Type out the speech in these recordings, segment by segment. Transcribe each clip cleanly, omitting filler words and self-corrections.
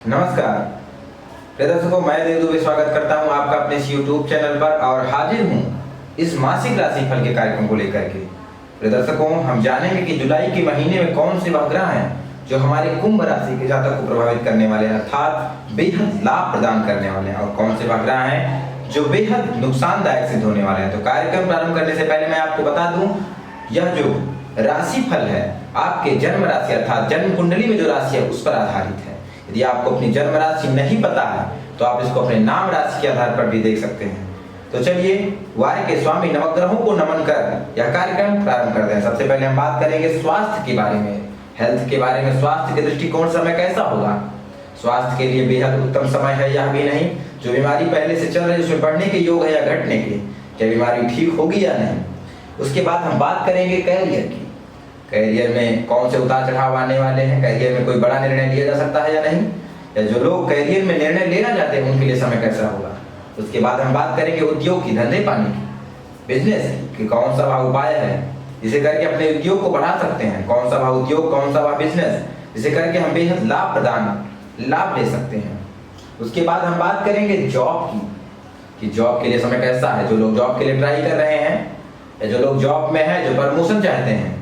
नमस्कार प्रिय दर्शकों, मैं देव दुबे स्वागत करता हूं आपका अपने इस YouTube चैनल पर और हाजिर हूं इस मासिक राशिफल के कार्यक्रम को लेकर के। प्रिय दर्शकों, हम जानेंगे कि जुलाई के महीने में कौन से वह ग्रह हैं जो हमारे कुंभ राशि के जातक को प्रभावित करने वाले हैं, अर्थात बेहद लाभ प्रदान करने वाले हैं, और कौन से वह ग्रह हैं जो बेहद नुकसानदायक सिद्ध होने वाले हैं। तो कार्यक्रम प्रारंभ करने से पहले मैं आपको बता दूं, यह जो राशिफल है आपके जन्म राशि अर्थात जन्म कुंडली में जो राशि है उस पर आधारित है। यदि आपको अपनी जन्म राशि नहीं पता है तो आप इसको अपने नाम राशि के आधार पर भी देख सकते हैं। तो चलिए वार के स्वामी नवग्रहों को नमन कर यह कार्यक्रम प्रारंभ करते हैं। सबसे पहले हम बात करेंगे स्वास्थ्य के बारे में, हेल्थ के बारे में। स्वास्थ्य के दृष्टिकोण समय कैसा होगा? स्वास्थ्य के लिए बेहद उत्तम समय है यह भी नहीं। जो बीमारी पहले से चल रही है उसमें बढ़ने के योग है या घटने के, क्या बीमारी ठीक होगी या नहीं। उसके बाद हम बात करेंगे कैरियर की। कैरियर में कौन से उतार चढ़ाव आने वाले हैं, कैरियर में कोई बड़ा निर्णय लिया जा सकता है या नहीं, या जो लोग कैरियर में निर्णय लेना चाहते हैं उनके लिए समय कैसा होगा। उसके बाद हम बात करेंगे उद्योग की, धंधे पानी की, बिजनेस की, कौन सा वह उपाय है जिसे करके अपने उद्योग को बढ़ा सकते हैं, कौन सा वह उद्योग, कौन सा वह बिजनेस जिसे करके हम बेहद लाभ ले सकते हैं। उसके बाद हम बात करेंगे जॉब की, कि जॉब के लिए समय कैसा है। जो लोग जॉब के लिए ट्राई कर रहे हैं या जो लोग जॉब में हैं, जो प्रमोशन चाहते हैं,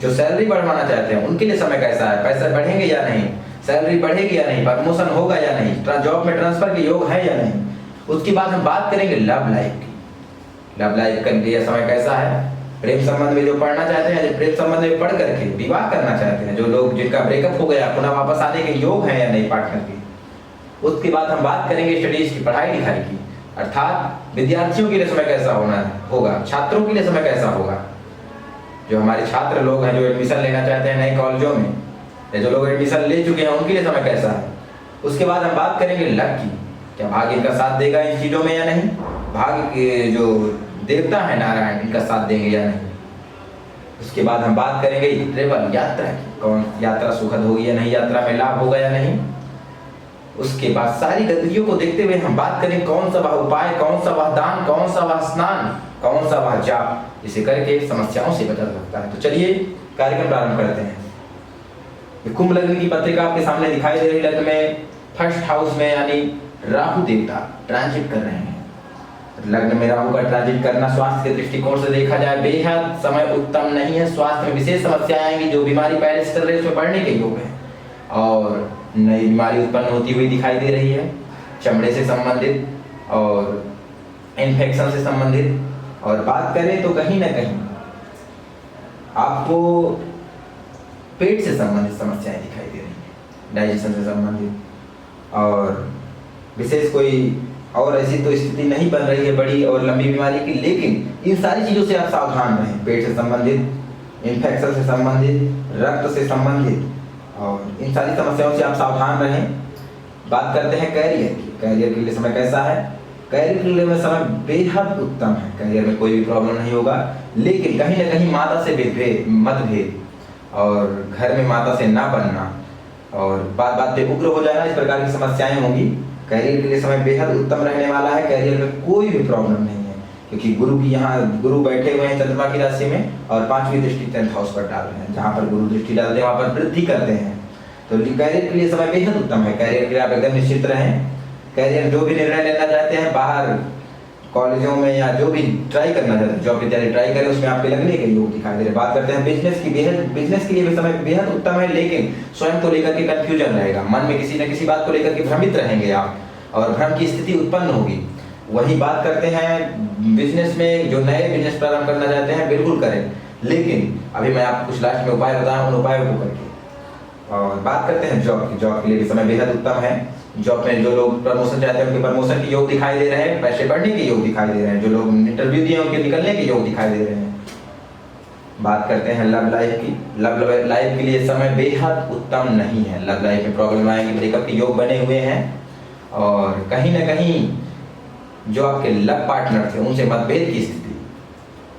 जो सैलरी बढ़वाना चाहते हैं, उनके लिए समय कैसा है, पैसे बढ़ेंगे या नहीं, सैलरी बढ़ेगी या नहीं, प्रमोशन होगा या नहीं, जॉब में ट्रांसफर के योग है या नहीं। उसके बाद हम बात करेंगे लव लाइफ की। लव लाइफ का लिए समय कैसा है, प्रेम संबंध में जो पढ़ना चाहते हैं, जो प्रेम संबंध में पढ़ करके विवाह करना चाहते हैं, जो लोग जिनका ब्रेकअप हो गया पुनः वापस आने के योग है या नहीं पार्टनर के। उसके बाद हम बात करेंगे स्टडीज की, पढ़ाई लिखाई की, अर्थात विद्यार्थियों के लिए समय कैसा होगा, छात्रों के लिए समय कैसा होगा। जो हमारे छात्र लोग हैं जो एडमिशन लेना चाहते हैं नए कॉलेजों में, या जो लोग एडमिशन ले चुके हैं उनके लिए समय कैसा है। उसके बाद हम बात करेंगे लक की, क्या भाग्य इनका साथ देगा इन चीज़ों में या नहीं, भाग्य के जो देवता है नारायण इनका साथ देंगे या नहीं। उसके बाद हम बात करेंगे ट्रेवल, यात्रा की, कौन यात्रा सुखद होगी या नहीं, यात्रा में लाभ होगा या नहीं। उसके बाद सारी गतिविधियों को देखते हुए हम बात करें कौन सा वह उपाय, कौन सा वह दान, कौन सा वह स्नान, कौन सा वह जाप जिसे करके समस्याओं से बचा सकता है। तो चलिए कार्यक्रम प्रारंभ करते हैं। कुंभ लग्न की पत्रिका आपके सामने दिखाई दे रही। लग्न में फर्स्ट हाउस में यानी राहु देवता ट्रांजिट कर रहे हैं। लग्न में राहु का ट्रांजिट करना स्वास्थ्य के दृष्टिकोण से देखा जाए बेहद समय उत्तम नहीं है। स्वास्थ्य में विशेष समस्याएं आएंगी। जो बीमारी पहले से चल रही है उसमें बढ़ने के योग है और नई बीमारी उत्पन्न होती हुई दिखाई दे रही है, चमड़े से संबंधित और इन्फेक्शन से संबंधित। और बात करें तो कहीं ना कहीं आपको पेट से संबंधित समस्याएं दिखाई दे रही हैं, डाइजेशन से संबंधित, और विशेष कोई और ऐसी तो स्थिति नहीं बन रही है बड़ी और लंबी बीमारी की, लेकिन इन सारी चीज़ों से आप सावधान रहें। पेट से संबंधित, इन्फेक्शन से संबंधित, रक्त से संबंधित, और इन सारी समस्याओं से आप सावधान रहें। बात करते हैं कैरियर की। कैरियर के लिए समय कैसा है? कैरियर के लिए समय बेहद उत्तम है। कैरियर में कोई भी प्रॉब्लम नहीं होगा, लेकिन कहीं ना कहीं माता से मतभेद और घर में माता से ना बनना और बात पे उग्र हो जाना, इस प्रकार की समस्याएं होंगी। कैरियर के लिए समय बेहद उत्तम रहने वाला है। कैरियर में कोई भी प्रॉब्लम नहीं है क्योंकि गुरु बैठे हुए हैं चंद्रमा की राशि में और 5वीं दृष्टि 10th हाउस पर डाल रहे हैं। जहाँ पर गुरु दृष्टि डालते हैं वहाँ पर वृद्धि करते हैं। तो कैरियर के लिए समय बेहद उत्तम है। कैरियर के लिए आप एकदम निश्चित रहें। कैरियर जो भी निर्णय लेना चाहते हैं बाहर कॉलेजों में या जो भी ट्राई करना चाहते हैं, जॉब की तैयारी ट्राई करें, उसमें आपके लगने के योग दिखाई दे रहे हैं। बात करते हैं बिजनेस की। बिजनेस के लिए भी समय बेहद उत्तम है, लेकिन स्वयं को लेकर के कंफ्यूजन रहेगा। मन में किसी न किसी बात को लेकर के भ्रमित रहेंगे आप और भ्रम की स्थिति उत्पन्न होगी। वही बात करते हैं बिजनेस में, जो नए बिजनेस प्रारंभ करना चाहते हैं बिल्कुल करें, लेकिन अभी मैं आपको कुछ लास्ट में उपाय बताऊं, उन उपायों को करके। और बात करते हैं जॉब की। जॉब के लिए भी समय बेहद उत्तम है। जॉब में जो लोग प्रमोशन चाहते हैं उनके प्रमोशन के योग दिखाई दे रहे हैं, पैसे बढ़ने के योग दिखाई दे रहे हैं। जो लोग इंटरव्यू दिए उनके निकलने के योग दिखाई दे रहे हैं। बात करते हैं लव लाइफ की। लव लाइफ के लिए समय बेहद उत्तम नहीं है। लव लाइफ में प्रॉब्लम आएंगी, ब्रेकअप के योग बने हुए हैं और कहीं ना कहीं जो आपके लव पार्टनर थे उनसे मतभेद की स्थिति,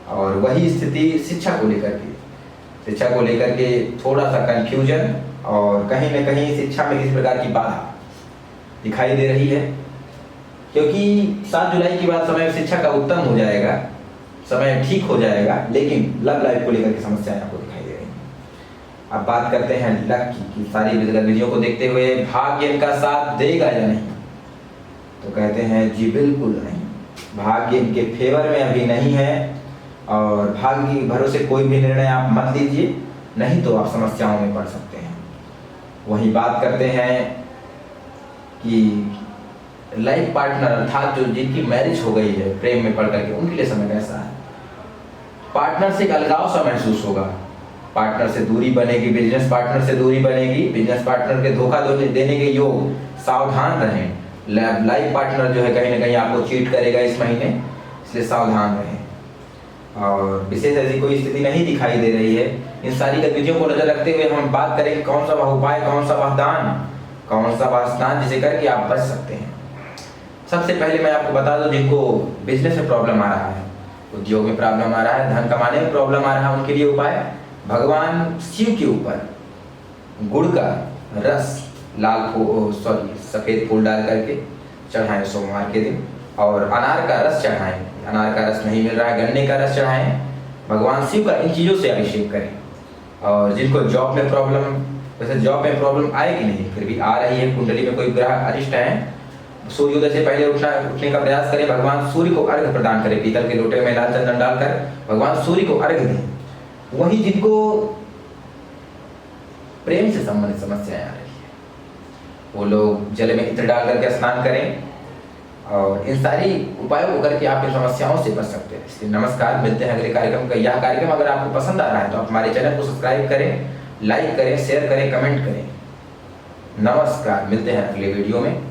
और वही स्थिति शिक्षा को लेकर के थोड़ा सा कंफ्यूजन और कहीं ना कहीं शिक्षा में किसी प्रकार की बाधा दिखाई दे रही है। क्योंकि 7 जुलाई के बाद समय शिक्षा का उत्तम हो जाएगा, समय ठीक हो जाएगा, लेकिन लव लाइफ को लेकर के समस्याएं आपको दिखाई दे रही हैं। अब बात करते हैं लक की सारी गतिविधियों को देखते हुए भाग्य इनका साथ देगा या नहीं, तो कहते हैं जी बिल्कुल नहीं, भाग्य इनके फेवर में अभी नहीं है और भाग्य के भरोसे कोई भी निर्णय आप मत लीजिए, नहीं तो आप समस्याओं में पड़ सकते हैं। वहीं बात करते हैं कि लाइफ पार्टनर अर्थात जो जिनकी मैरिज हो गई है प्रेम में पड़ करके, उनके लिए समय कैसा है। पार्टनर से एक अलगाव सा महसूस होगा, पार्टनर से दूरी बनेगी, बिजनेस पार्टनर से दूरी बनेगी, बिजनेस पार्टनर के धोखा देने के योग, सावधान रहें। लाइफ पार्टनर जो है कहीं ना कहीं आपको चीट करेगा इस महीने, इसलिए सावधान रहें। और विशेष ऐसी कोई स्थिति नहीं दिखाई दे रही है। इन सारी गतिविधियों को नजर रखते हुए हम बात करेंगे कौन सा उपाय, कौन सा वरदान, कौन सा स्नान जिसे करके आप बच सकते हैं। सबसे पहले मैं आपको बता दूं, जिनको बिजनेस में प्रॉब्लम आ रहा है, उद्योग में प्रॉब्लम आ रहा है, धन कमाने में प्रॉब्लम आ रहा है, उनके लिए उपाय भगवान शिव के ऊपर गुड़ का रस सफेद फूल डाल करके चढ़ाएं सोमवार के दिन, और अनार का रस चढ़ाएं। अनार का रस नहीं मिल रहा है, गन्ने का रस चढ़ाएं, भगवान शिव का इन चीज़ों से अभिषेक करें। और जिनको जॉब में प्रॉब्लम, वैसे जॉब में प्रॉब्लम आएगी नहीं, फिर भी आ रही है, कुंडली में कोई ग्रह अरिष्ट है, सूर्योदय से पहले उठने का प्रयास करें, भगवान सूर्य को अर्घ्य प्रदान करें, पीतल के लोटे में लाल चंदन डालकर भगवान सूर्य को अर्घ्य दें। वहीं जिनको प्रेम से संबंधित समस्याएं आ रही है, वो लोग जल में इत्र डाल करके स्नान करें, और इन सारी उपायों को करके आप इन समस्याओं से बच सकते हैं। इसलिए नमस्कार, मिलते हैं अगले कार्यक्रम का। यह कार्यक्रम अगर आपको पसंद आ रहा है तो आप हमारे चैनल को सब्सक्राइब करें, लाइक करें, शेयर करें, कमेंट करें। नमस्कार, मिलते हैं अगले वीडियो में।